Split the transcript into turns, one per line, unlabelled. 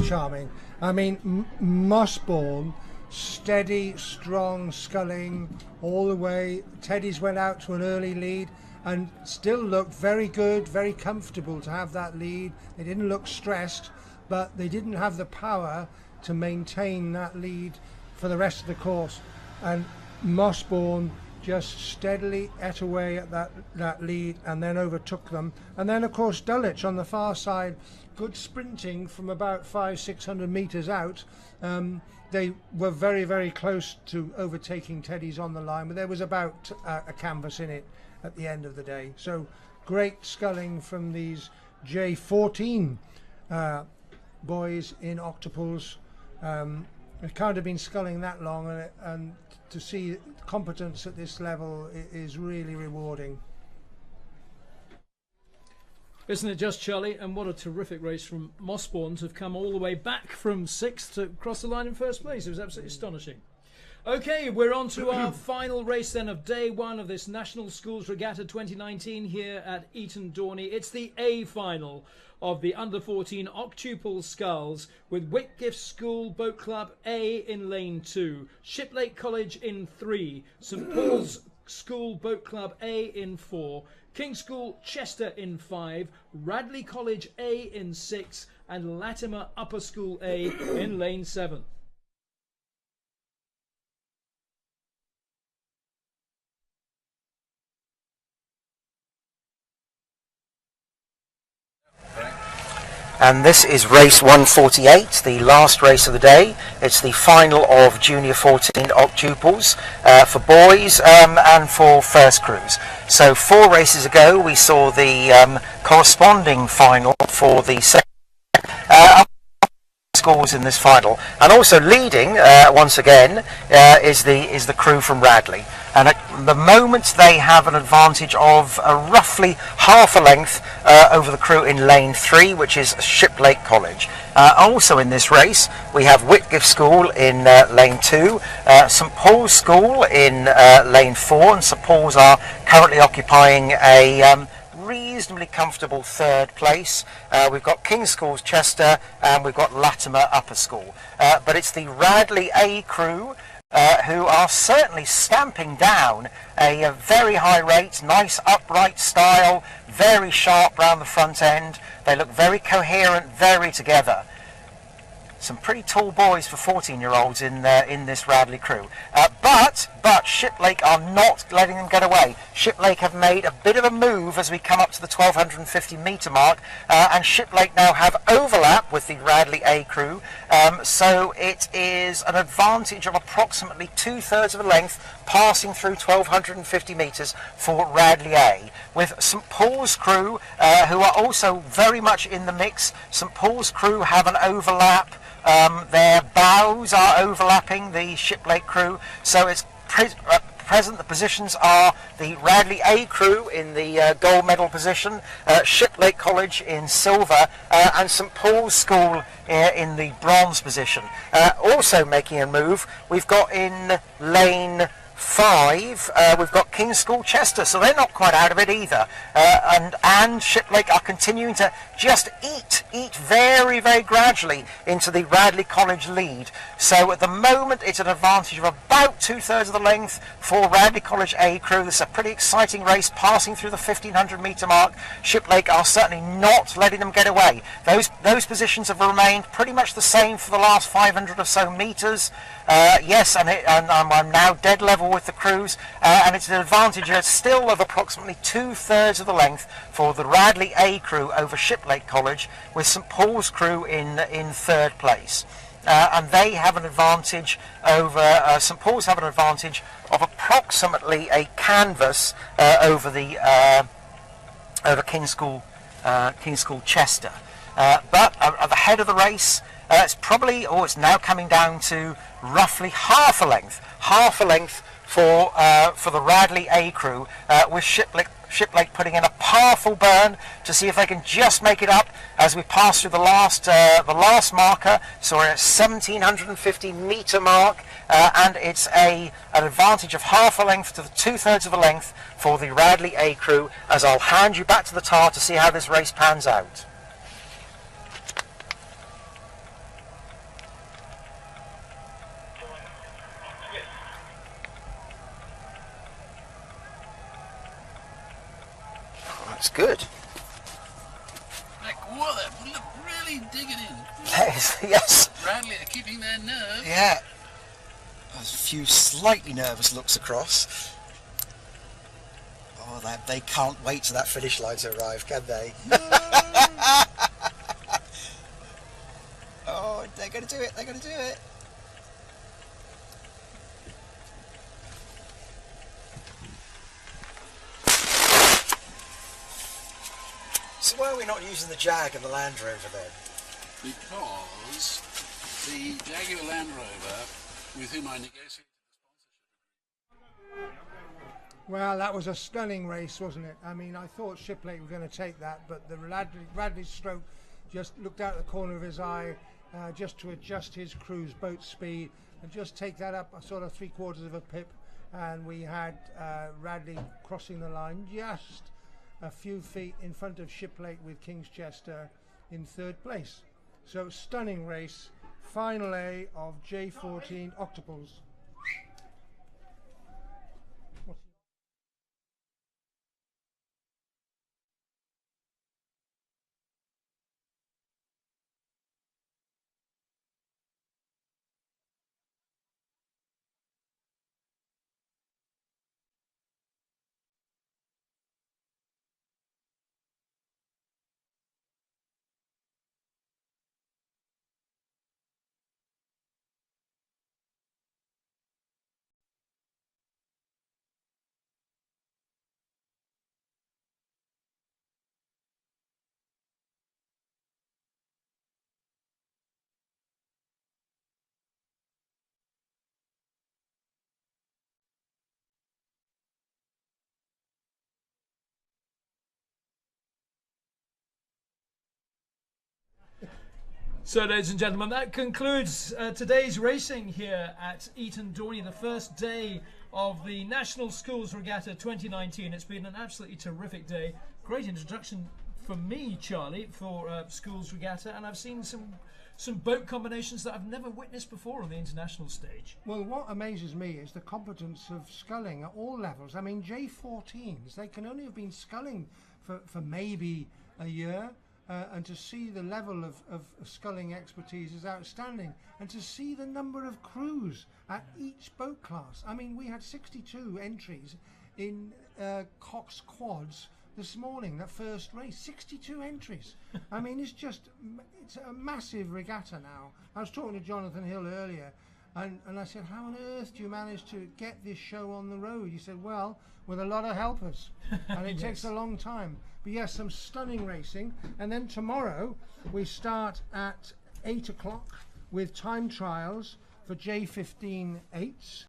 charming. I mean, Mossbourne, steady, strong, sculling all the way. Teddy's went out to an early lead and still looked very good, very comfortable to have that lead. They didn't look stressed, but they didn't have the power to maintain that lead for the rest of the course. And Mossbourne just steadily ate away at that lead and then overtook them. And then, of course, Dulwich on the far side, good sprinting from about 500-600 metres out. They were very, very close to overtaking Teddy's on the line, but there was about a canvas in it at the end of the day. So great sculling from these J14 boys in octuples. It can't have been sculling that long, and to see competence at this level is really rewarding.
Isn't it just, Charlie? And what a terrific race from Mossbourne to have come all the way back from 6th to cross the line in first place. It was absolutely astonishing. Okay, we're on to our final race then of day one of this National Schools Regatta 2019 here at Eton Dorney. It's the A final of the under-14 octuple sculls, with Whitgift School Boat Club A in lane 2, Shiplake College in 3, St Paul's School Boat Club A in 4, King's School Chester in 5, Radley College A in 6, and Latimer Upper School A in lane 7.
And this is race 148, the last race of the day. It's the final of Junior 14 octuples for boys and for first crews. So 4 races ago we saw the corresponding final for the second scores in this final, and also leading once again is the crew from Radley. And at the moment they have an advantage of roughly half a length over the crew in lane 3, which is Shiplake College. Also in this race we have Whitgift School in lane 2, St Paul's School in lane 4, and St Paul's are currently occupying a reasonably comfortable 3rd place. We've got King's School Chester, and we've got Latimer Upper School. But it's the Radley A crew who are certainly stamping down a very high rate, nice upright style, very sharp round the front end. They look very coherent, very together. Some pretty tall boys for 14-year-olds in this Radley crew. But Shiplake are not letting them get away. Shiplake have made a bit of a move as we come up to the 1250 metre mark, and Shiplake now have overlap with the Radley A crew, so it is an advantage of approximately 2/3 of a length passing through 1250 metres for Radley A, with St Paul's crew who are also very much in the mix. St Paul's crew have an overlap. Their bows are overlapping the Shiplake crew, so it's present the positions are the Radley A crew in the gold medal position, Shiplake College in silver, and St Paul's School in the bronze position. Also making a move, we've got in lane 5, we've got King's School Chester, so they're not quite out of it either. And Shiplake are continuing to just eat very, very gradually into the Radley College lead. So at the moment it's an advantage of about 2/3 of the length for Radley College A crew. This is a pretty exciting race passing through the 1500 metre mark. Shiplake are certainly not letting them get away. Those positions have remained pretty much the same for the last 500 or so metres. Yes, and I'm now dead level with the crews, and it's an advantage still of approximately 2/3 of the length for the Radley A crew over Shiplake College, with St Paul's crew in 3rd place. And they have an advantage over St Paul's have an advantage of approximately a canvas over King's School Chester. But at the head of the race, it's probably, it's now coming down to roughly half a length for the Radley A crew, with Shiplake putting in a powerful burn to see if they can just make it up as we pass through the last marker. So we're at 1750 metre mark, and it's an advantage of half a length to the 2/3 of a length for the Radley A crew, as I'll hand you back to the tar to see how this race pans out. That's good.
Like, whoa, that look really digging in.
That is, yes.
Radley are keeping their nerve.
Yeah. There's a few slightly nervous looks across. Oh, they can't wait till that finish line to arrive, can they? No. Oh, they're going to do it. They're going to do it. So why are we not using the Jag and the Land Rover then?
Because the Jaguar Land Rover, with whom I negotiated the sponsorship.
Well, that was a stunning race, wasn't it? I mean, I thought Shipley were going to take that, but the Radley stroke just looked out the corner of his eye just to adjust his cruise boat speed and just take that up a sort of 3/4 of a pip, and we had Radley crossing the line just a few feet in front of Shipley with Kingschester in 3rd place. So stunning race, final A of J14 Octos.
So, ladies and gentlemen, that concludes today's racing here at Eton Dorney, the first day of the National Schools Regatta 2019. It's been an absolutely terrific day. Great introduction for me, Charlie, for Schools Regatta, and I've seen some boat combinations that I've never witnessed before on the international stage.
Well, what amazes me is the competence of sculling at all levels. I mean, J14s, they can only have been sculling for maybe a year. And to see the level of sculling expertise is outstanding. And to see the number of crews at each boat class. I mean, we had 62 entries in Cox Quads this morning, that first race. 62 entries. I mean, it's a massive regatta now. I was talking to Jonathan Hill earlier, and I said, how on earth do you manage to get this show on the road? He said, well, with a lot of helpers, and it takes a long time. But yes, some stunning racing, and then tomorrow we start at 8 o'clock with time trials for J15 8s.